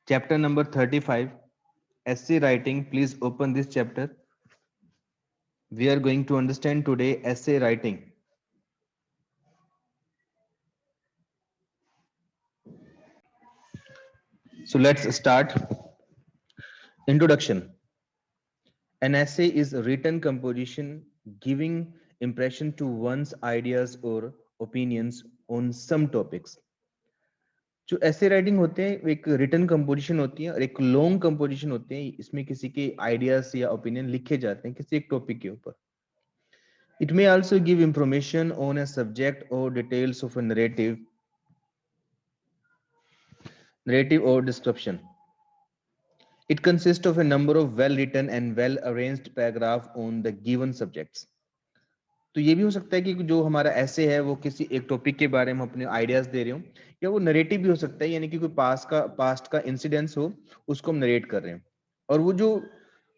Chapter number 35, essay writing. Please open this chapter. We are going to understand today essay writing. So let's start. Introduction. An essay is a written composition giving impression to one's ideas or opinions on some topics. जो ऐसे writing होते हैं वो एक written composition होती है और एक लॉन्ग कंपोजिशन होते हैं. इसमें किसी के आइडियाज या ओपिनियन लिखे जाते हैं किसी एक टॉपिक के ऊपर. It may also give information on a subject or details of a narrative or description. It consists of a number of well-written and well-arranged paragraphs on the given subjects. तो ये भी हो सकता है कि जो हमारा ऐसे है वो किसी एक टॉपिक के बारे में अपने आइडियाज दे रहे हो, या वो नरेटिव भी हो सकता है, यानी कि कोई पास्ट का इंसिडेंस हो, उसको हम नरेट कर रहे हैं. और वो जो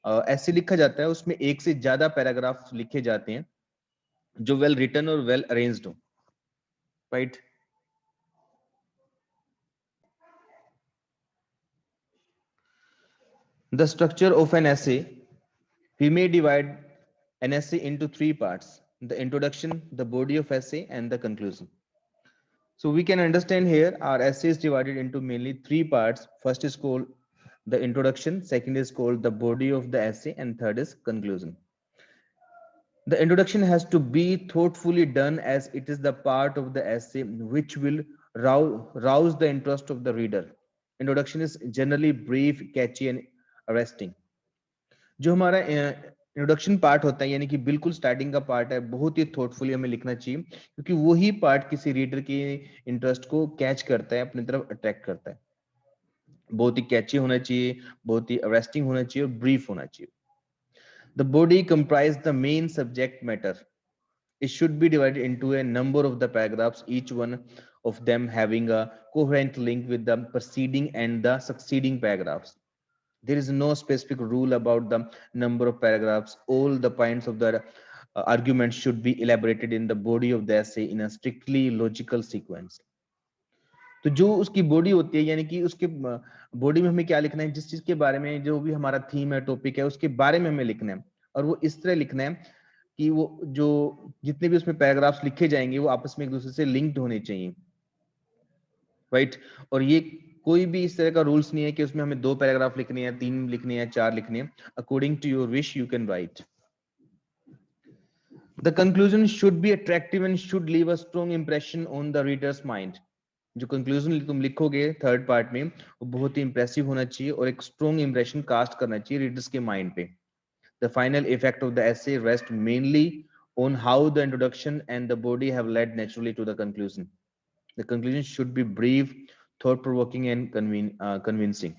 ऐसे लिखा जाता है उसमें एक से ज्यादा पैराग्राफ लिखे जाते हैं जो वेल रिटन और वेल अरेंज्ड हो, right. The structure of an essay. We may divide an essay into three parts: the introduction, the body of essay, and the conclusion. So we can understand here our essay is divided into mainly three parts. First is called the introduction, second is called the body of the essay, and third is conclusion. The introduction has to be thoughtfully done as it is the part of the essay which will rouse the interest of the reader. Introduction is generally brief, catchy, and arresting. जो हमारा introduction part होता है, यानी कि बिल्कुल starting का part है, बहुत ही थॉटफुली हमें लिखना चाहिए, क्योंकि वही पार्ट किसी रीडर के इंटरेस्ट को कैच करता है, अपनी तरफ अट्रैक्ट करता है. बहुत ही कैची होना चाहिए, बहुत ही अरेस्टिंग होना चाहिए और ब्रीफ होना चाहिए. The body comprise the main subject matter. It should be divided into a number of the paragraphs, each one of them having a coherent link with the preceding and the succeeding paragraphs. There is no specific rule about the number of paragraphs. All the points of the argument should be elaborated in the body of the essay in a strictly logical sequence. तो जो उसकी body होती है, यानी कि उसके body में हमें क्या लिखना है, जिस चीज के बारे में जो भी हमारा थीम है, टॉपिक है, उसके बारे में हमें लिखना है. और वो इस तरह लिखना है कि वो जो जितने भी उसमें पैराग्राफ्स लिखे जाएंगे वो आपस में एक दूसरे से लिंक्ड होने चाहिए, राइट. और ये कोई भी इस तरह का रूल्स नहीं है कि उसमें हमें 2 पैराग्राफ लिखने हैं, 3 लिखने हैं, 4 लिखने हैं. According to your wish you can write. The conclusion should be attractive and should leave a strong impression on the reader's mind. जो कंक्लूजन तुम लिखोगे थर्ड पार्ट में, वो बहुत ही इंप्रेसिव होना चाहिए और एक स्ट्रॉन्ग इंप्रेशन कास्ट करना चाहिए रीडर्स के माइंड पे. The final effect of the essay rests mainly on how the introduction and the body have led naturally to the conclusion. The conclusion should be brief, thought-provoking, and convincing.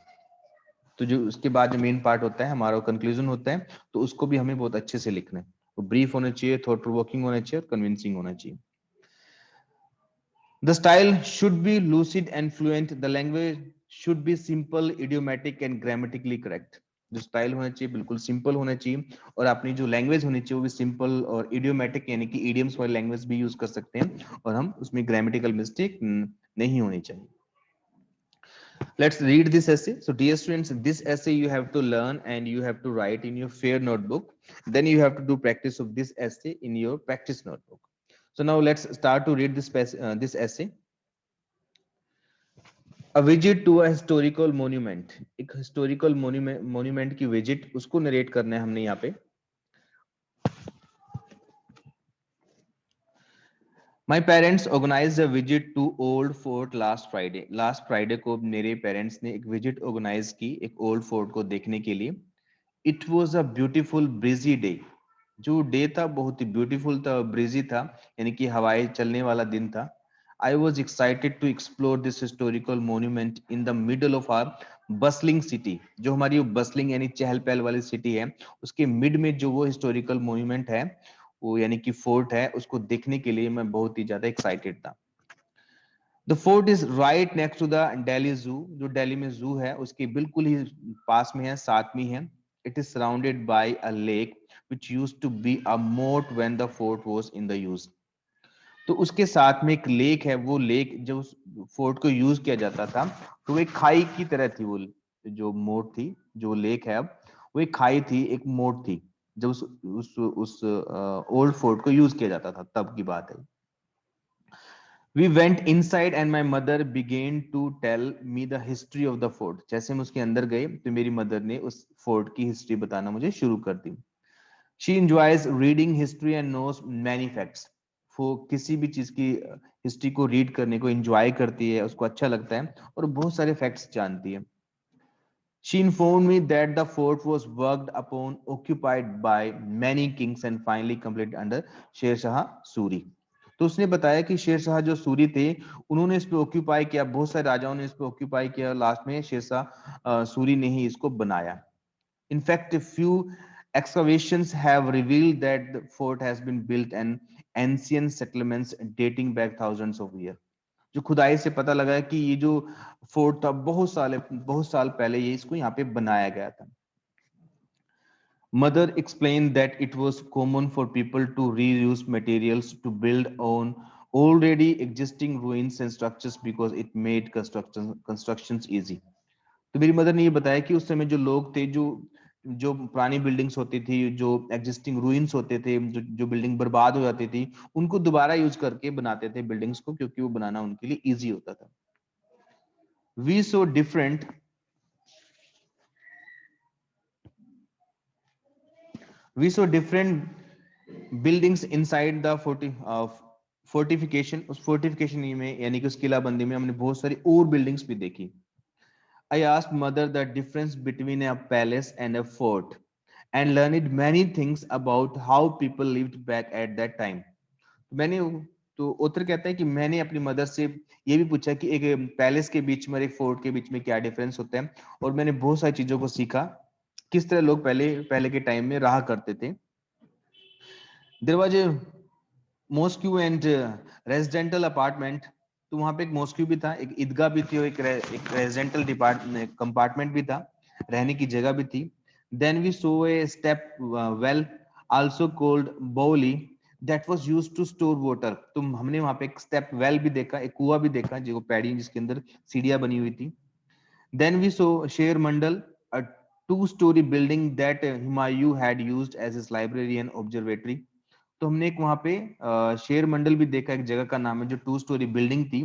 तो जो उसके बाद जो main part होता है हमारा conclusion होता है, तो उसको भी हमें बहुत अच्छे से लिखना है. वो ब्रीफ होना चाहिए, थॉट प्रोवोकिंग होना चाहिए और कन्विंसिंग होना चाहिए. The style should be lucid and fluent. The language should be simple, idiomatic, and grammatically correct. जो स्टाइल होना चाहिए बिल्कुल सिंपल होना चाहिए, और अपनी जो लैंग्वेज होनी चाहिए वो भी सिंपल और इडियोमेटिक, यानी कि इडियम्स वाली लैंग्वेज भी यूज कर सकते हैं, और हम उसमें ग्रामेटिकल मिस्टेक नहीं होनी चाहिए. Let's read this essay. So dear students, this essay you have to learn and you have to write in your fair notebook. Then you have to do practice of this essay in your practice notebook. So now let's start to read this essay. A visit to a historical monument. एक historical monument की visit, उसको narrate करना है हमने यहाँ पे. My parents organized a visit to Old Fort last Friday. Last Friday को मेरे parents ने एक visit organize की एक Old Fort को देखने के लिए. It was a beautiful breezy day. जो डे था बहुत ही ब्यूटीफुल था, ब्रीजी था, यानी कि हवाएं चलने वाला दिन था. I was excited to explore this historical monument in the middle of our bustling city. जो हमारी bustling यानी चहल पहल वाली सिटी है, उसके मिड में जो वो historical monument है, वो यानी कि फोर्ट है, उसको देखने के लिए मैं बहुत ही ज्यादा एक्साइटेड था. The fort is right next to the Delhi Zoo. जो दिल्ली में जू है उसके बिल्कुल ही पास में है, साथ में है. It is surrounded by a lake which used to be a moat when the fort was in the use. तो उसके साथ में एक लेक है, वो लेक जो उस फोर्ट को यूज किया जाता था, तो वो एक खाई की तरह थी वो जो मोट थी, जो लेक है अब, वो एक खाई थी, एक मोट थी, जब उस ओल्ड फोर्ट को यूज किया जाता था, तब की बात है। We went inside and my mother began to tell me the history of the fort. जैसे हम उसके अंदर गए तो मेरी मदर ने उस फोर्ट की हिस्ट्री बताना मुझे शुरू कर दी। She enjoys reading history and knows many facts. वो किसी भी चीज की हिस्ट्री को रीड करने को एंजॉय करती है, उसको अच्छा लगता है और बहुत सारे फैक्ट्स जानती है। She informed me that the fort was worked upon, occupied by many kings and finally completed under Sher Shah Suri. तो उसने बताया कि शेर शाह जो सूरी थे, उन्होंने इस पे ऑक्यूपाई किया, बहुत सारे राजाओं ने इस पे ऑक्यूपाई किया, लास्ट में शेर शाह सूरी ने ही इसको बनाया। In fact, a few excavations have revealed that the fort has been built in ancient settlements dating back thousands of years. जो खुदाई से पता लगा है कि ये जो फोर्ट था, बहुत साल पहले ये इसको यहाँ पे बनाया गया था। Mother explained that it was common for people to reuse materials to build on already existing ruins and structures because it made constructions easy. तो मेरी मदर ने ये बताया कि उस समय जो लोग थे, जो जो पुरानी बिल्डिंग्स होती थी, जो एग्जिस्टिंग रूइंस होते थे, जो बिल्डिंग बर्बाद हो जाती थी, उनको दोबारा यूज करके बनाते थे बिल्डिंग्स को, क्योंकि वो बनाना उनके लिए इजी होता था। we saw different we saw different buildings inside the fortification। उस फोर्टिफिकेशन में यानी कि उस किलाबंदी में हमने बहुत सारी और बिल्डिंग्स भी देखी। I asked mother the difference between a palace and a fort and learned many things about how people lived back at that time। मैंने तो उत्तर कहता है कि मैंने अपनी मदर से ये भी पूछा कि एक पैलेस के बीच में और एक फोर्ट के बीच में क्या डिफरेंस होता है, और मैंने बहुत सारी चीजों को सीखा, किस तरह लोग पहले पहले के टाइम में रहा करते थे। दरवाजे मॉस्क्यू एंड रेजिडेंटल अपार्टमेंट, तो वहां पे एक मॉस्क्यू भी था, एक ईदगाह भी थी और एक रेजिडेंटल डिपार्टमेंट कंपार्टमेंट भी था, रहने की जगह भी थी। Then we saw a step well also called baoli that was used to store water. तो हमने वहां पे एक स्टेप वेल भी देखा, एक कुआं भी देखा जो पैड़ी जिसके अंदर सीढ़ियां बनी हुई थी। देन वी सो शेर मंडल, a two-story building that Humayun had used as his library and observatory। तो हमने एक वहां पे शेर मंडल भी देखा, एक जगह का नाम है, जो 2 स्टोरी बिल्डिंग थी।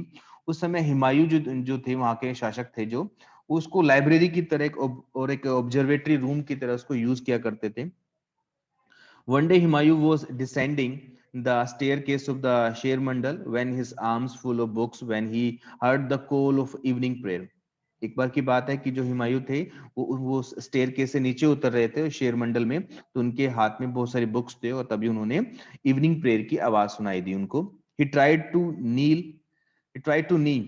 उस समय हुमायूं जो थे वहां के शासक थे, जो उसको लाइब्रेरी की तरह और एक ऑब्जर्वेटरी रूम की तरह उसको यूज किया करते थे। One day Humayun was descending the staircase of the Sher Mandal when his arms full of books when he heard the call of evening prayer। एक बार की बात है कि जो हुमायूं थे वो स्टेयर से नीचे उतर रहे थे शेर मंडल में, तो उनके हाथ में बहुत सारी बुक्स थे और तभी उन्होंने इवनिंग प्रेयर की आवाज सुनाई दी उनको। he tried to kneel he tried to kneel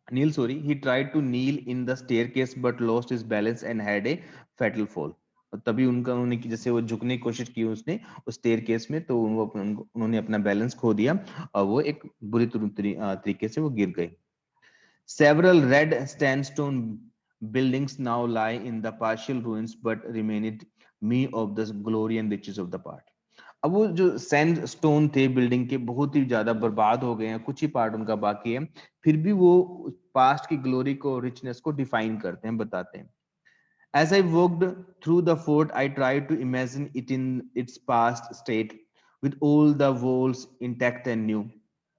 kneel sorry he tried to kneel in the staircase but lost his balance and had a fatal fall। और तभी उन्होंने जैसे वो झुकने की कोशिश की उसने उस स्टेयरकेस में, तो उन्होंने अपना बैलेंस खो दिया और वो एक बुरी तरीके से वो गिर गए। Several red sandstone buildings now lie in the partial ruins but remained me of the glory and riches of the part। अब वो जो सैंड स्टोन थे बिल्डिंग के बहुत ही ज्यादा बर्बाद हो गए हैं, कुछ ही पार्ट उनका बाकी है, फिर भी वो पास्ट की ग्लोरी को, रिचनेस को डिफाइन करते हैं, बताते हैं। As I walked through the fort, I tried to imagine it in its past state with all the walls intact and new।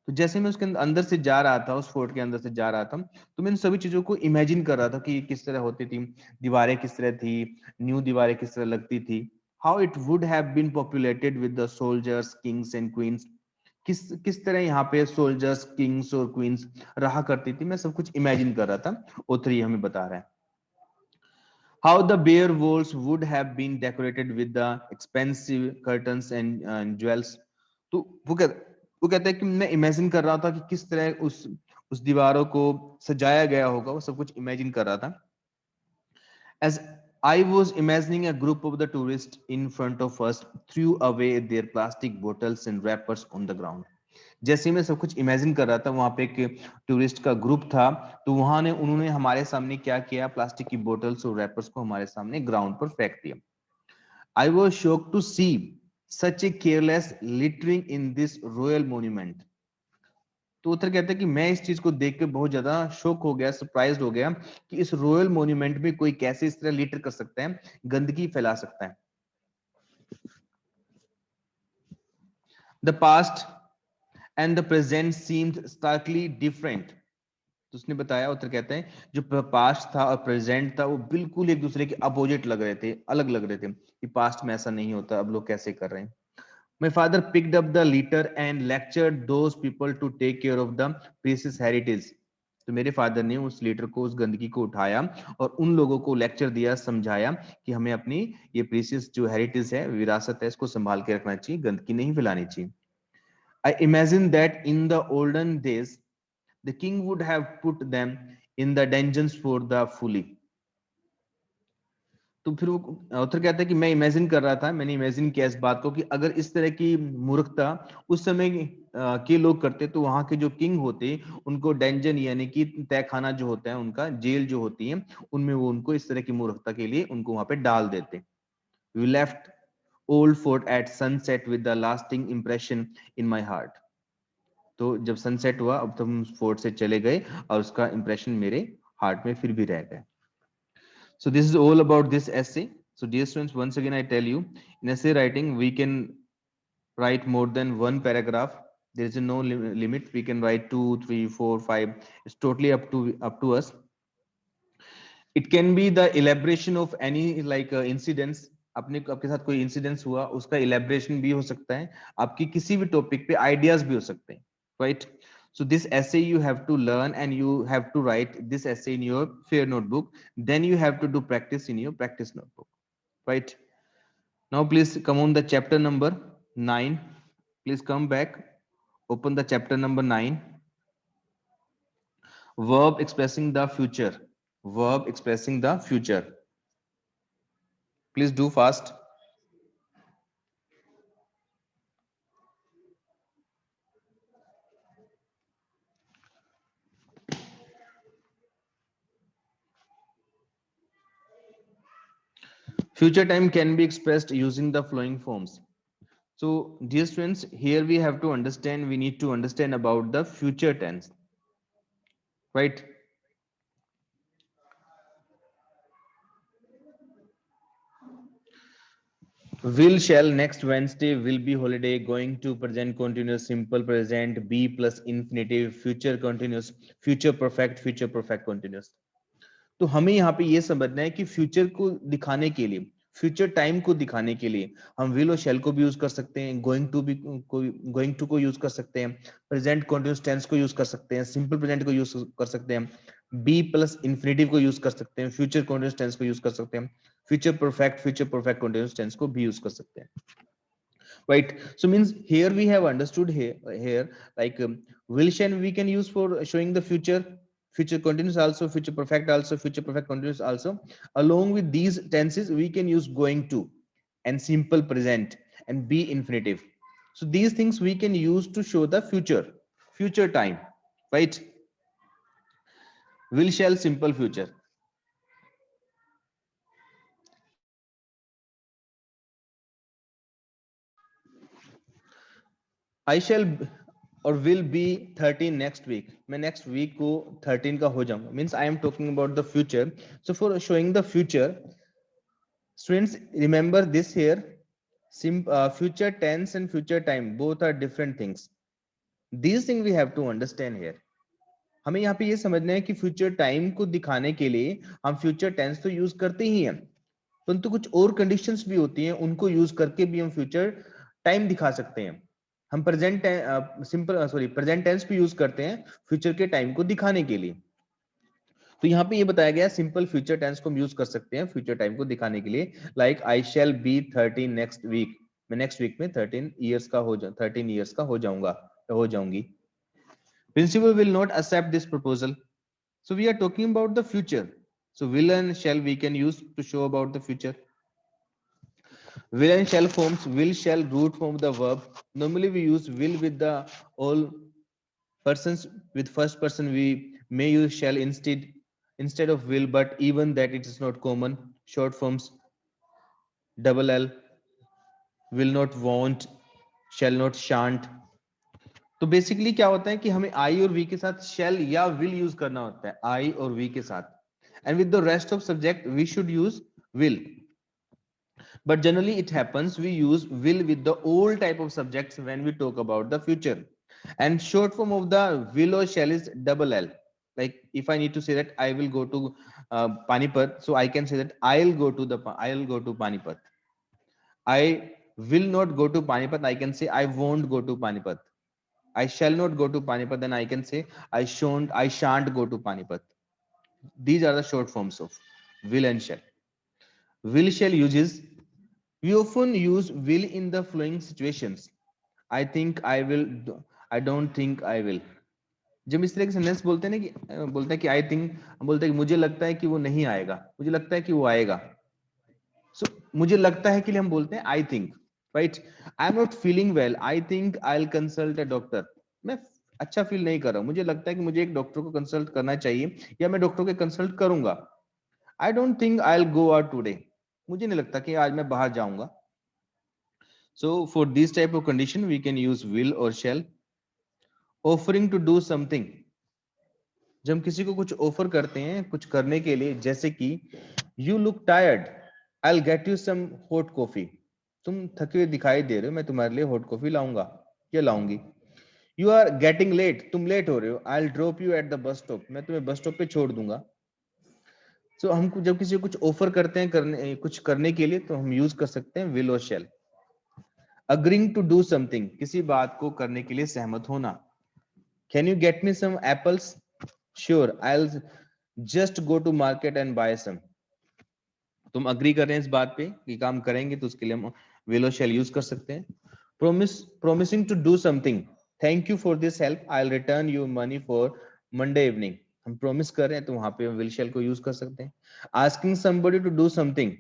तो जैसे मैं उसके अंदर से जा रहा था, उस फोर्ट के अंदर से जा रहा था, तो मैं इन सभी चीजों को इमेजिन कर रहा था कि किस तरह होती थी, दीवारें किस तरह थी, न्यू दीवारें किस तरह लगती थी, how it would have been populated with the soldiers kings and queens. किस तरह यहाँ पे सोल्जर्स किंग्स और क्वींस रहा करती थी, मैं सब कुछ इमेजिन कर रहा था। ऑथर ये हमें बता रहा है how the bare walls would have been decorated with the expensive curtains and jewels। तो वो कहता है कि मैं इमेजिन कर रहा था कि किस तरह उस दीवारों को सजाया गया होगा, वो सब कुछ इमेजिन कर रहा था। As I was imagining, a group of the tourists in front of us threw away their plastic bottles and wrappers on the ground। जैसे मैं सब कुछ इमेजिन कर रहा था, वहां पे एक टूरिस्ट का ग्रुप था, तो उन्होंने हमारे सामने क्या किया, प्लास्टिक की बोतल्स और रैपर्स को हमारे सामने ग्राउंड पर फेंक दिया। I was shocked to see such a careless littering in this royal monument. तो उत्तर कहता है कि मैं इस चीज को देख के बहुत ज्यादा शॉक हो गया, सरप्राइज हो गया कि इस रॉयल मॉन्यूमेंट में कोई कैसे इस तरह लीटर कर सकता है, गंदगी फैला सकता है। The past and the present seemed starkly different. तो उसने बताया, उत्तर कहते हैं, जो पास्ट था और प्रेजेंट था वो बिल्कुल एक दूसरे के अपोजिट लग रहे थे, अलग लग रहे थे कि पास्ट में ऐसा नहीं होता, अब लोग कैसे कर रहे हैं। My father picked up the litter and lectured those people to take care of the precious heritage. तो मेरे फादर ने उस लीटर को, उस गंदगी को उठाया और उन लोगों को लेक्चर दिया, समझाया कि हमें अपनी ये प्रीसियस जो हेरिटेज है, विरासत है, इसको संभाल के रखना चाहिए, गंदगी नहीं फैलानी चाहिए। I imagine that in the olden days, the king would have put them in the dungeons for the folly. तो फिर वो ऑथर कहता है कि मैं इमेजिन कर रहा था, मैंने इमेजिन किया इस बात को कि अगर इस तरह की मूर्खता उस समय के लोग करते तो वहां के जो किंग होते उनको डेंजन यानी कि तहखाना जो होता है, उनका जेल जो होती है, उनमें वो उनको इस तरह की मूर्खता के लिए उनको वहां पे डाल देते। We left Old Fort at sunset with the lasting impression in my heart. तो जब सनसेट हुआ, अब तो हम फोर्ट से चले गए और उसका इंप्रेशन मेरे हार्ट में फिर भी रह गया। So this is all about this essay. So dear students, once again I tell you, in essay writing we can write more than one paragraph. There is no limit. We can write 2, 3, 4, 5. It's totally up to us. It can be the elaboration of any like incidents. अपने आपके साथ कोई incidence हुआ, उसका इलेबरेशन भी हो सकता है, आपकी किसी भी टॉपिक पे आइडियाज भी हो सकते हैं, right? So this essay you have to learn and you have to write this essay in your fair notebook. Then you have to do practice in your practice notebook, right? Now please come on the chapter number 9. Please come back, open the chapter number 9. Verb expressing the future. Verb expressing the future. Please do fast. Future time can be expressed using the following forms. So, dear students, here we have to understand, we need to understand about the future tense, right? Will, shall, next Wednesday, will be holiday, going to, present continuous, simple present, be plus infinitive, future continuous, future perfect continuous. तो हमें यहाँ पे ये समझना है कि future को दिखाने के लिए, फ्यूचर टाइम को दिखाने के लिए हम विल और शेल को भी यूज कर सकते हैं, गोइंग टू को यूज कर सकते हैं, प्रेजेंट कॉन्टिन्यूस टेंस को यूज कर सकते हैं, सिंपल प्रेजेंट को यूज कर सकते हैं, बी प्लस इन्फिनेटिव को यूज कर सकते हैं, फ्यूचर कॉन्टिन्यूस टेंस को यूज कर सकते हैं, फ्यूचर परफेक्ट कॉन्टिन्यूस टेंस को भी यूज कर सकते हैं, right? So means here we have understood here like will shall we can use for showing the future continuous also, future perfect also, future perfect continuous also. Along with these tenses we can use going to and simple present and be infinitive. So these things we can use to show the future time, right? Will shall simple future. I shall और will be 13 next week. मैं next week को 13 का हो जाऊंगा. Means I am talking about the future. So for showing the future, students remember this here. Future tense and future time both are different things. These things we have to understand here. हमें यहाँ पे ये समझना है कि future time को दिखाने के लिए हम फ्यूचर टेंस तो यूज करते ही हैं, परंतु कुछ और कंडीशंस भी होती हैं, उनको यूज करके भी हम फ्यूचर टाइम दिखा सकते हैं। हम प्रेजेंट टेंस भी यूज करते हैं फ्यूचर के टाइम को दिखाने के लिए। तो यहाँ पे ये बताया गया सिंपल फ्यूचर टेंस को हम यूज कर सकते हैं फ्यूचर टाइम को दिखाने के लिए, like I shall be 13 next week, मैं नेक्स्ट वीक में 13 इयर्स का हो जाऊंगा, हो जाऊंगी। Principal will not accept this proposal. So we are talking about the future. So will and shall we can use to show about the future. Will and shall forms, will shall root form the verb. Normally we use will with the all persons. With first person we may use shall instead of will, but even that it is not common. Short forms double L, will not, won't, shall not, shan't. तो basically क्या होता है कि हमें आई और we के साथ shell या विल यूज करना होता है, आई और वी के साथ, and with the rest of subject we should use will. But generally it happens we use will with the old type of subjects when we talk about the future. And short form of the will or shall is double L. Like if I need to say that I will go to Panipat, so I can say that I'll go to Panipat. I will not go to Panipat, I can say I won't go to Panipat. I shall not go to Panipat, then I can say I shan't go to Panipat. These are the short forms of will and shall. Will shall uses, we often use will in the following situations. I think I will, I don't think I will. जब इस तरह के sentence बोलते हैं ना कि बोलते हैं कि आई थिंक, हम बोलते हैं कि मुझे लगता है कि वो नहीं आएगा, मुझे लगता है कि वो आएगा. सो मुझे लगता है कि लिए हम बोलते हैं I think, right. I am not feeling well, I think I will consult a doctor. मैं अच्छा फील नहीं कर रहा हूं, मुझे लगता है कि मुझे एक डॉक्टर को कंसल्ट करना चाहिए या मैं डॉक्टर को कंसल्ट करूंगा. I don't think I will go out today, मुझे नहीं लगता कि आज मैं बाहर जाऊंगा. So for this type of condition, we can use will or shall. Offering to do something. जब हम किसी को कुछ ऑफर करते हैं कुछ करने के लिए, जैसे कि you look tired, I'll get you some hot coffee. तुम थके हुए दिखाई दे रहे हो, मैं तुम्हारे लिए हॉट कॉफी लाऊंगा या लाऊंगी. You are getting late, तुम लेट हो रहे हो, I'll drop you at the bus stop. मैं तुम्हें बस स्टॉप पे छोड़ दूंगा. So हम जब किसी को कुछ ऑफर करते हैं कुछ करने के लिए, तो हम यूज कर सकते हैं will और shall. Agreeing to do something, किसी बात को करने के लिए सहमत होना. Can you get me some apples? Sure, I'll just go to market and buy some. तुम अग्री कर रहे हैं इस बात पे कि काम करेंगे, तो उसके लिए हम will or shall यूज कर सकते हैं. Promising to do something. Thank you for this help. I'll return you money for Monday evening. हम promise कर रहे हैं तो वहां पे हम will shall को यूज कर सकते हैं. Asking somebody to do something.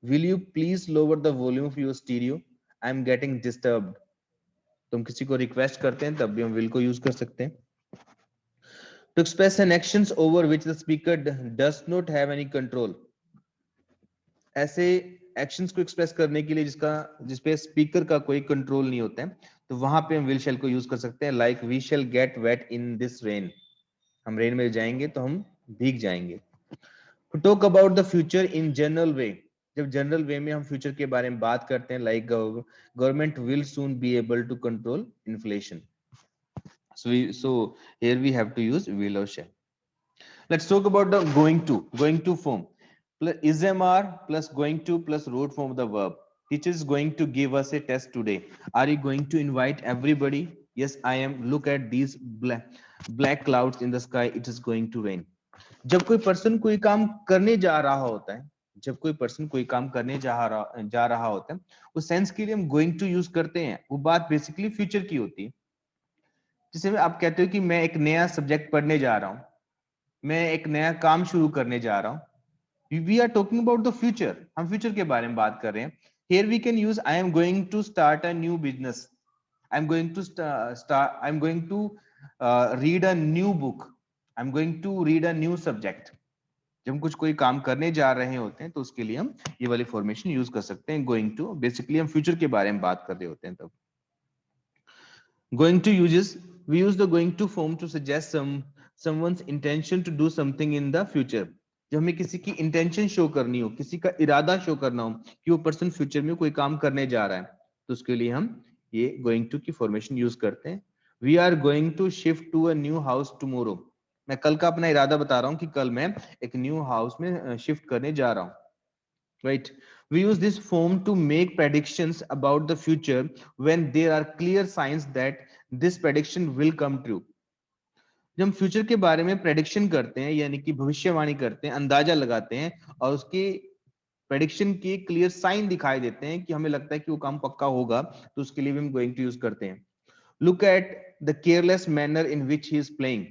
Will you please lower the volume of your stereo? I'm getting disturbed. तुम किसी को रिक्वेस्ट करते हैं तब भी हम विल को यूज कर सकते हैं. To express an actions over which the speaker does not have any control. ऐसे एक्शंस को एक्सप्रेस करने के लिए जिसपे स्पीकर का कोई कंट्रोल नहीं होता है, तो वहां पे हम विल शैल को यूज कर सकते हैं. Like we shall get wet in this rain. हम रेन में जाएंगे तो हम भीग जाएंगे. To talk about the future in general way. जब जनरल वे में हम फ्यूचर के बारे में बात करते हैं, like government will soon be able to control inflation. So here we have to use will or shall. Let's talk about the going to form. Is mr plus going to plus root form of the verb. Teacher is going to give us a test today. Are you going to invite everybody? Yes, I am. Look at these black clouds in the sky. It is going to rain. जब कोई person कोई काम करने जा रहा होता है, जब कोई पर्सन कोई काम करने जा रहा होता है, उस सेंस के लिए हम गोइंग टू यूज करते हैं. वो बात बेसिकली फ्यूचर की होती है. जैसे आप कहते हो कि मैं एक नया सब्जेक्ट पढ़ने जा रहा हूं, मैं एक नया काम शुरू करने जा रहा हूं. We are talking about the future, हम फ्यूचर के बारे में बात कर रहे हैं. Here we can use I am going to start a new business. I am going to I am going to read a new book. I am going to read a new subject. जब हम कुछ कोई काम करने जा रहे होते हैं तो उसके लिए हम ये वाली फॉर्मेशन यूज कर सकते हैं. गोइंग टू बेसिकली हम फ्यूचर के बारे में बात कर रहे होते हैं. तब going to uses, we use the going to form to suggest someone's intention to do something in the future. जब हमें किसी की इंटेंशन शो करनी हो, किसी का इरादा शो करना हो कि वो पर्सन फ्यूचर में कोई काम करने जा रहा है, तो उसके लिए हम ये गोइंग टू की फॉर्मेशन यूज करते हैं. We are going to shift to a new house tomorrow. मैं कल का अपना इरादा बता रहा हूँ कि कल मैं एक न्यू हाउस में शिफ्ट करने जा रहा हूँ. Right? We use this form to make predictions about the future when there are clear signs that this prediction will come true. जब हम फ्यूचर के बारे में प्रेडिक्शन करते हैं, यानी कि भविष्यवाणी करते हैं, अंदाजा लगाते हैं और उसके प्रेडिक्शन के क्लियर साइन दिखाई देते हैं कि हमें लगता है कि वो काम पक्का होगा, तो उसके लिए भी हम गोइंग टू यूज करते हैं. Look at the careless manner in which he is playing.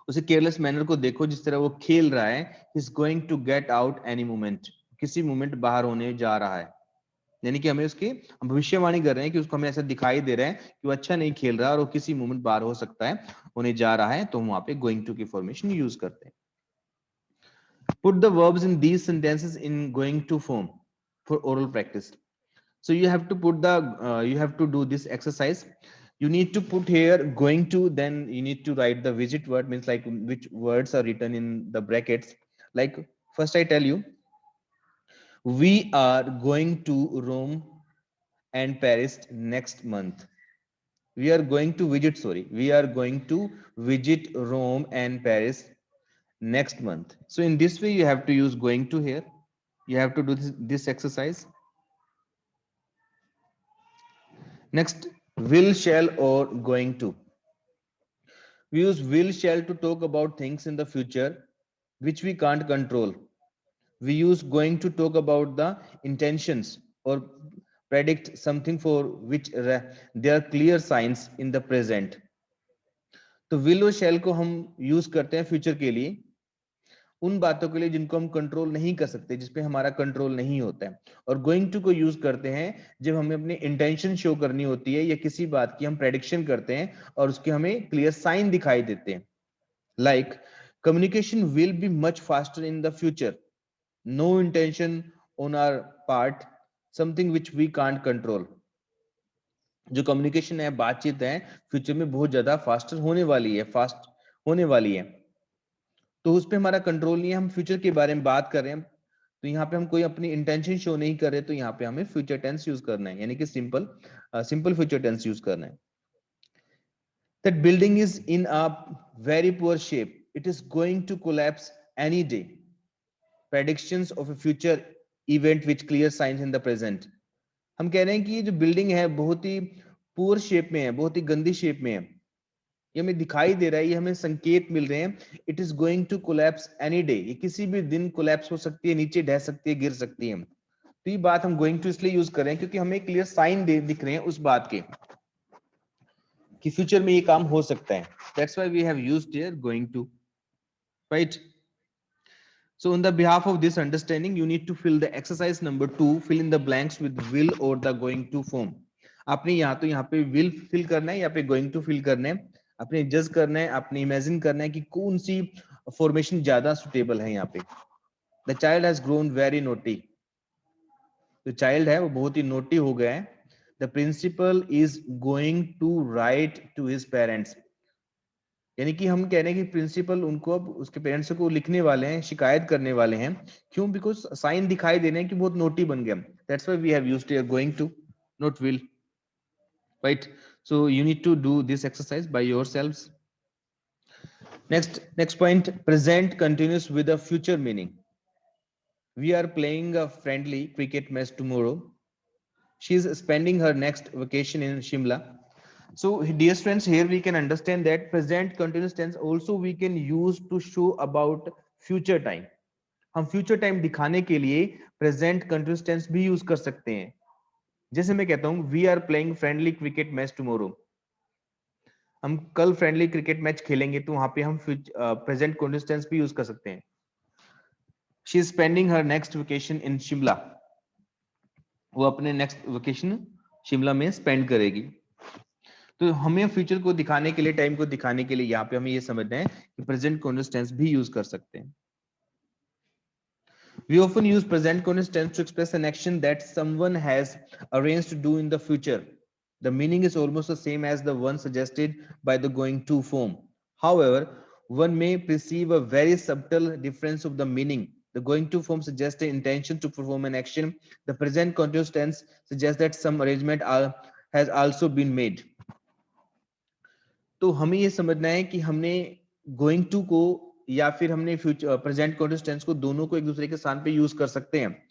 उसे केयरलेस मैनर को देखो जिस तरह वो खेल रहा है. He is going to get out any moment. किसी मोमेंट बाहर होने जा रहा है, यानी कि हमें उसकी भविष्यवाणी कर रहे हैं कि उसको हमें ऐसा दिखाई दे रहा है कि वो अच्छा नहीं खेल रहा और वो किसी मोमेंट बाहर हो सकता है, होने जा रहा है, तो हम वहां पे गोइंग टू की फॉर्मेशन यूज करते हैं. Put the verbs in these sentences in going to form for oral practice. So you have to put the you have to do this exercise. You need to put here going to, then you need to write the visit word, means like which words are written in the brackets. Like first I tell you, we are going to Rome and Paris next month. We are going to visit, sorry, we are going to visit Rome and Paris next month. So in this way you have to use going to here. You have to do this exercise. Next, will, shall, or going to. We use will, shall to talk about things in the future which we can't control. We use going to talk about the intentions or predict something for which there are clear signs in the present. तो will और shall को हम use करते हैं future के लिए, उन बातों के लिए जिनको हम कंट्रोल नहीं कर सकते, जिसपे हमारा कंट्रोल नहीं होता है। और गोइंग टू को यूज करते हैं जब हमें अपनी इंटेंशन शो करनी होती है या किसी बात की हम प्रेडिक्शन करते हैं और उसके हमें क्लियर साइन दिखाई देते हैं। Like communication will be much faster in the future, no intention on our part, something which we can't control. जो कम्युनिकेशन है, बातचीत है, फ्यूचर में बहुत ज्यादा फास्टर होने वाली है, फास्ट होने वाली है, तो उस पर हमारा कंट्रोल नहीं है। हम फ्यूचर के बारे में बात कर रहे हैं, तो यहाँ पे हम कोई अपनी इंटेंशन शो नहीं कर रहे, तो यहाँ पे हमें फ्यूचर टेंस यूज करना है, यानी कि सिंपल फ्यूचर टेंस यूज करना है। That building is in a very poor shape. It is going to collapse any day. Predictions of a future event which clear signs in the present. हम कह रहे हैं कि ये जो बिल्डिंग है बहुत ही पुअर शेप में है, बहुत ही गंदी शेप में है, ये हमें दिखाई दे रहा है, ये हमें संकेत मिल रहे हैं। It is going to collapse any day, ये किसी भी दिन कोलैप्स हो सकती है, नीचे ढह सकती है, गिर सकती है। तो ये बात हम गोइंग टू इसलिए यूज कर रहे हैं क्योंकि हमें क्लियर साइन दिख रहे हैं उस बात के कि फ्यूचर में ये काम हो सकता है। That's why we have used here going to, right. So on the behalf of this understanding, you need to fill the exercise number 2, fill in the blanks with will or the going to form. आपने यहाँ पे will fill करना है, यहाँ पे going to fill करना है, आपने जज करना है, आपने इमेजिन करना है कि कौन सी फॉर्मेशन ज्यादा सुटेबल है। यहाँ पे the child has grown very naughty, जो चाइल्ड है वो बहुत ही नोटी हो गया है। The principal is going to write to his parents, यानी कि हम कह रहे हैं कि प्रिंसिपल उनको अब उसके पेरेंट्स को लिखने वाले हैं, शिकायत करने वाले हैं। क्यों? बिकॉज साइन दिखाई दे रहे हैं कि बहुत नोटी बन गया। That's why we have used here going to, not will, right. So you need to do this exercise by yourselves. Next point, present continuous with a future meaning. We are playing a friendly cricket match tomorrow. She is spending her next vacation in Shimla. So dear friends, here we can understand that present continuous tense also we can use to show about future time. हम future time दिखाने के लिए present continuous tense भी use कर सकते हैं। जैसे मैं कहता हूँ we are playing friendly cricket match tomorrow, हम कल friendly cricket match खेलेंगे, तो वहां पे हम present continuous tense भी use कर सकते हैं। She is spending her next vacation in Shimla, वो अपने next vacation शिमला में spend करेगी। तो हमें फ्यूचर को दिखाने के लिए, टाइम को दिखाने के लिए यहाँ पे हमें ये समझना है कि प्रेजेंट continuous tense भी यूज कर सकते हैं। We often use present continuous tense to express an action that someone has arranged to do in the future. The meaning is almost the same as the one suggested by the going to form. However, one may perceive a very subtle difference of the meaning. The going to form suggests the intention to perform an action. The present continuous tense suggests that some arrangement has also been made. तो हमें ये समझना है कि हमने going to को या फिर हमने फ्यूचर प्रेजेंट कंटीन्यूअस टेंस को दोनों को एक दूसरे के स्थान पे यूज कर सकते हैं।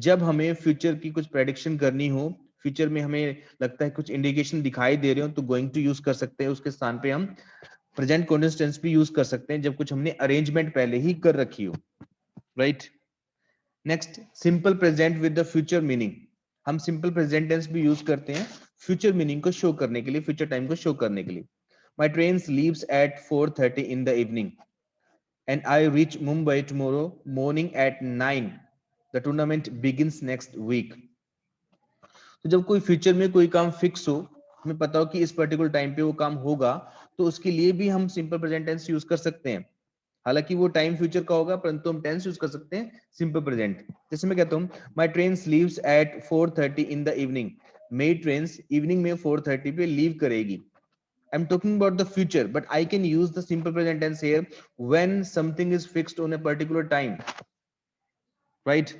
जब हमें फ्यूचर की कुछ प्रेडिक्शन करनी हो, फ्यूचर में हमें लगता है कुछ इंडिकेशन दिखाई दे रहे हो, तो गोइंग टू यूज कर सकते हैं, उसके स्थान पे हम प्रेजेंट कंटीन्यूअस टेंस भी यूज कर सकते हैं जब कुछ हमने अरेंजमेंट पहले ही कर रखी हो, right. Next, simple present with the future meaning. हम सिंपल प्रेजेंट टेंस भी यूज करते हैं फ्यूचर मीनिंग को शो करने के लिए, फ्यूचर टाइम को शो करने के लिए। My train leaves at 4:30 in the evening, and I reach Mumbai tomorrow morning at 9. The tournament begins next week. तो जब कोई फ्यूचर में कोई काम फिक्स हो, हमें पता हो कि इस पर्टिकुलर टाइम पे वो काम होगा, तो उसके लिए भी हम सिंपल प्रेजेंट टेंस यूज कर सकते हैं। हालांकि वो टाइम फ्यूचर का होगा, परंतु हम टेंस यूज कर सकते हैं सिंपल प्रेजेंट। जैसे मैं कहता हूँ my train leaves eight 4:30 in the evening, मेरी ट्रेन इवनिंग में 4:30 पे लीव करेगी। I'm talking about the future, but I can use the simple present tense here when something is fixed on a particular time, right?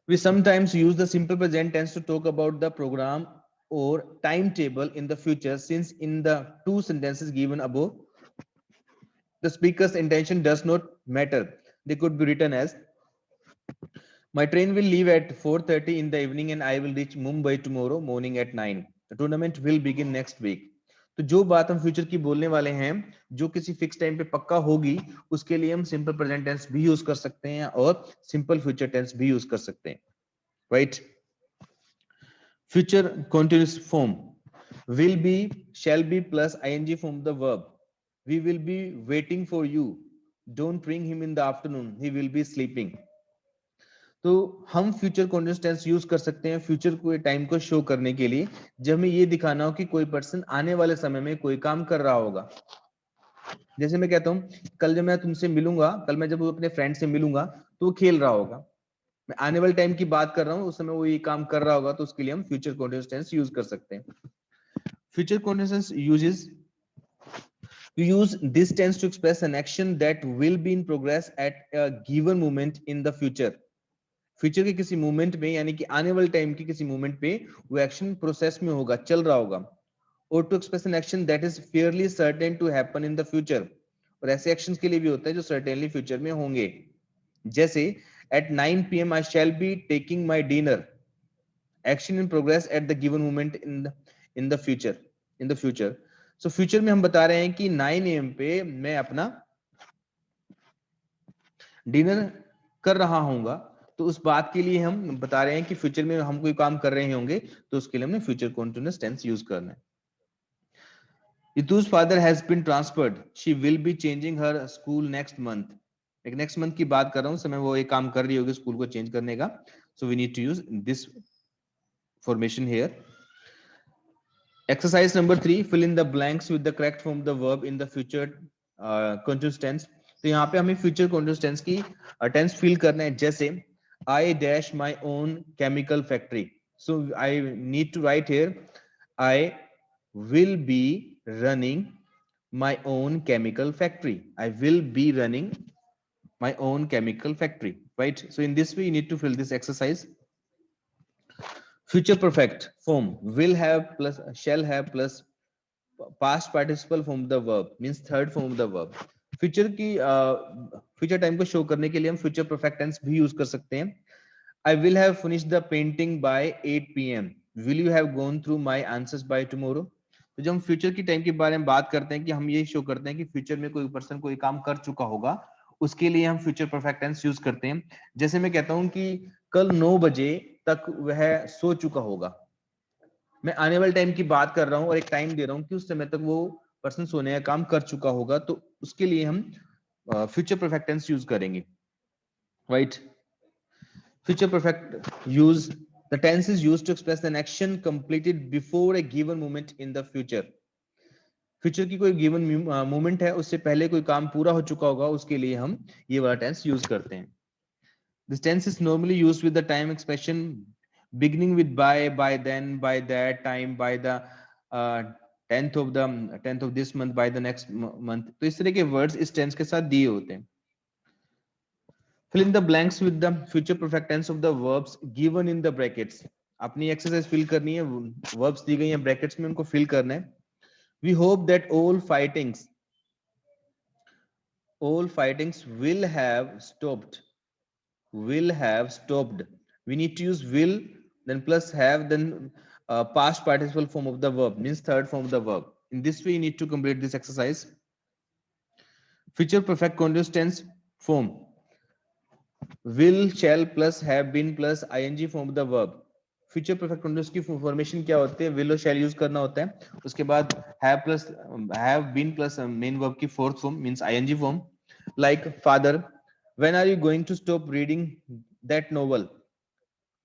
We sometimes use the simple present tense to talk about the program or timetable in the future, since in the two sentences given above, the speaker's intention does not matter. They could be written as, my train will leave at 4:30 in the evening and I will reach Mumbai tomorrow morning at 9. The tournament will begin next week. तो जो बात हम future की बोलने वाले हैं, जो किसी फिक्स टाइम पे पक्का होगी, उसके लिए हम सिंपल प्रेजेंट टेंस भी यूज कर सकते हैं और सिंपल फ्यूचर टेंस भी यूज कर सकते हैं, right? Future continuous form will be, shall be plus ing from the verb. We will be waiting for you. Don't bring him in the afternoon. He will be sleeping. तो हम future continuous tense use कर सकते हैं future को time को show करने के लिए, जब हमें ये दिखाना हो कि कोई पर्सन आने वाले समय में कोई काम कर रहा होगा। जैसे मैं कहता हूँ कल जब मैं तुमसे मिलूंगा, कल मैं जब अपने फ्रेंड से मिलूंगा तो वो खेल रहा होगा। मैं आने वाले टाइम की बात कर रहा हूँ, उस समय वो ये काम कर रहा होगा, तो उसके लिए हम फ्यूचर कंटीन्यूअस टेंस यूज कर सकते हैं। Future continuous tense uses, we use this tense to express an action that will be in progress at a given moment in the future. Future के किसी मूवमेंट में, यानी कि आने वाले टाइम के किसी मूवमेंट पे वो एक्शन प्रोसेस में होगा, चल रहा होगा। और to express an action that is fairly certain to happen in the future, और ऐसे एक्शंस के लिए भी होता है जो सर्टेनली फ्यूचर में होंगे। जैसे at 9 PM I shall be taking my dinner, action in progress at the given moment in the future. So future में हम बता रहे हैं कि 9 AM पे मैं अपना डिनर कर रहा हूंगा, तो उस बात के लिए हम बता रहे हैं कि फ्यूचर में हम कोई काम कर रहे होंगे, तो उसके लिए हमने फ्यूचर कंटीन्यूअस टेंस यूज करना है। Itu's father has been transferred. She will be changing her school next month. एक नेक्स्ट मंथ की बात कर रहा हूँ, समय वो एक काम कर रही होगी स्कूल को चेंज करने का। So we need to use this formation here. Exercise number 3, fill in the blanks with the correct form of the verb in the future continuous tense. तो यहाँ पे हमें future continuous tense की tense fill करना है। जैसे I dash my own chemical factory. So I need to write here, I will be running my own chemical factory. I will be running my own chemical factory, right? So in this way, you need to fill this exercise. Future perfect form will have plus shall have plus past participle form the verb, means third form of the verb. Future की future time को show करने के लिए हम future perfect tense भी use कर सकते हैं। I will have finished the painting by 8 PM. Will you have gone through my answers by tomorrow? तो जब हम फ्यूचर की टाइम के बारे में बात करते हैं कि हम ये शो करते हैं कि फ्यूचर में कोई पर्सन कोई काम कर चुका होगा, उसके लिए हम फ्यूचर परफेक्ट टेंस यूज करते हैं। जैसे मैं कहता हूं कि कल 9 बजे तक वह सो चुका होगा। मैं आने वाले टाइम की बात कर रहा हूं और एक टाइम दे रहा हूं कि उस समय तक वो पर्सन सोने का काम कर चुका होगा, तो उसके लिए हम फ्यूचर परफेक्ट टेंस यूज करेंगे, right? Future perfect use, the tense is used to express an action completed before a given moment in the future. Future की कोई गिवन मोमेंट है, उससे पहले कोई काम पूरा हो चुका होगा, उसके लिए हम ये वाला टेंस यूज करते हैं। This tense is normally used with the time expression beginning with by then, by that time, by the 10th of this month, by the next month। तो इस तरह के वर्ड्स इस टेंस के साथ दिए होते हैं। Fill in the blanks with the future perfect tense of the verbs given in the brackets. अपनी एक्सरसाइज फिल करनी है, वर्ब्स दी गई हैं ब्रैकेट्स में, उनको फिल करना है। We hope that all fightings will have stopped. Will have stopped. We need to use will, then plus have, then past participle form of the verb, means third form of the verb. In this way, you need to complete this exercise. Future perfect continuous tense form. Will, shall plus have been plus ing form of the verb. Future perfect continuous की formation क्या होती है? Will और shall use करना होता है, उसके बाद have plus have been plus main verb की fourth form, means ING form. Like father, when are you going to stop reading that novel?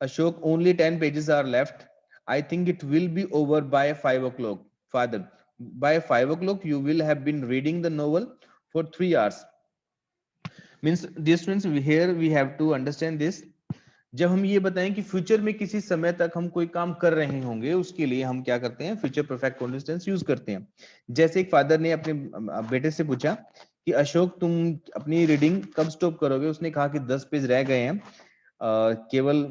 Ashok, only 10 pages are left, I think it will be over by 5 o'clock. Father, by 5 o'clock you will have been reading the novel for 3 hours. Means dear students, here we have to understand this, जब हम ये बताएं कि future में किसी समय तक हम कोई काम कर रहे होंगे, उसके लिए हम क्या करते हैं, future perfect continuous tense use करते हैं। जैसे एक फादर ने अपने बेटे से पूछा कि अशोक तुम अपनी रीडिंग कब स्टॉप करोगे, उसने कहा कि 10 पेज रह गए हैं, केवल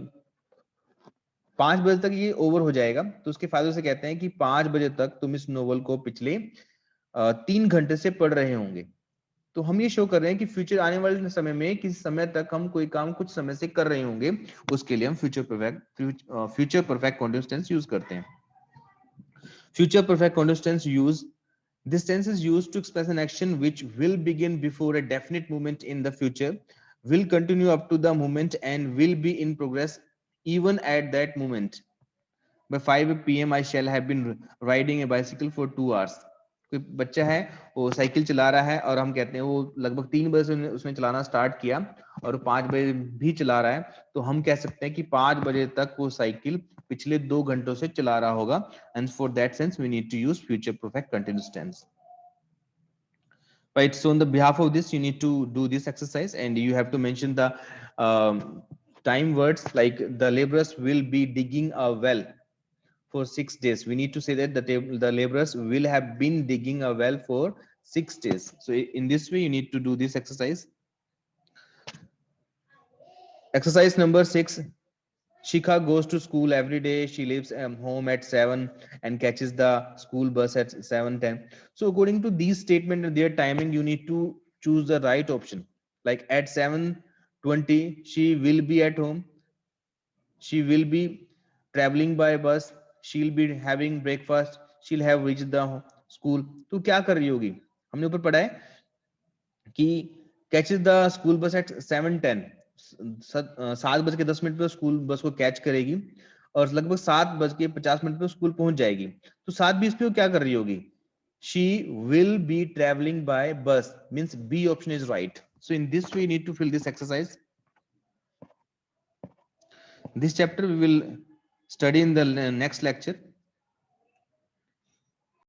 5 बजे तक ये ओवर हो जाएगा। तो उसके फादर से कहते हैं कि 5 बजे तक तुम इस नोवेल को पिछले 3 घंटे से पढ़ रहे होंगे। तो हम ये शो कर रहे हैं कि फ्यूचर आने वाले समय में किसी समय तक हम कोई काम कुछ समय से कर रहे होंगे, उसके लिए हम future perfect continuous tense use करते हैं। Future perfect continuous tense use this tense is used to express an action which will begin before a definite moment in the future, will continue up to the moment, and will be in progress even at that moment. By 5 p.m. I shall have been riding a bicycle for 2 hours. कोई बच्चा है वो cycle चला रहा है और हम कहते हैं वो लगभग 3 बजे से उसने चलाना स्टार्ट किया और 5 बजे भी चला रहा है, तो हम कह सकते हैं कि 5 बजे तक वो साइकिल पिछले 2 घंटों से चला रहा होगा। And for that sense we need to use future perfect continuous tense. Right, so on the behalf of this you need to do this exercise and you have to mention the time words, like the laborers will be digging a well for 6 days. We need to say that the laborers will have been digging a well for 6 days. So in this way you need to do this exercise. Exercise number 6. Shikha goes to school every day. She leaves home at 7 and catches the school bus at 7:10. So according to these statements and their timing, you need to choose the right option. Like at 7:20, she will be at home. She will be traveling by bus. She'll be having breakfast. She'll have reached the school. तो क्या कर रही होगी? हमने ऊपर पढ़ा है कि catches the school bus at 7:10, 7:10 पे स्कूल बस को कैच करेगी और लगभग 7:50 पे स्कूल पहुंच जाएगी। तो 7:20 पे वो क्या कर रही होगी? She will be traveling by bus, means B option is right. So in this way you need to fill this exercise. This chapter we will study in the next lecture.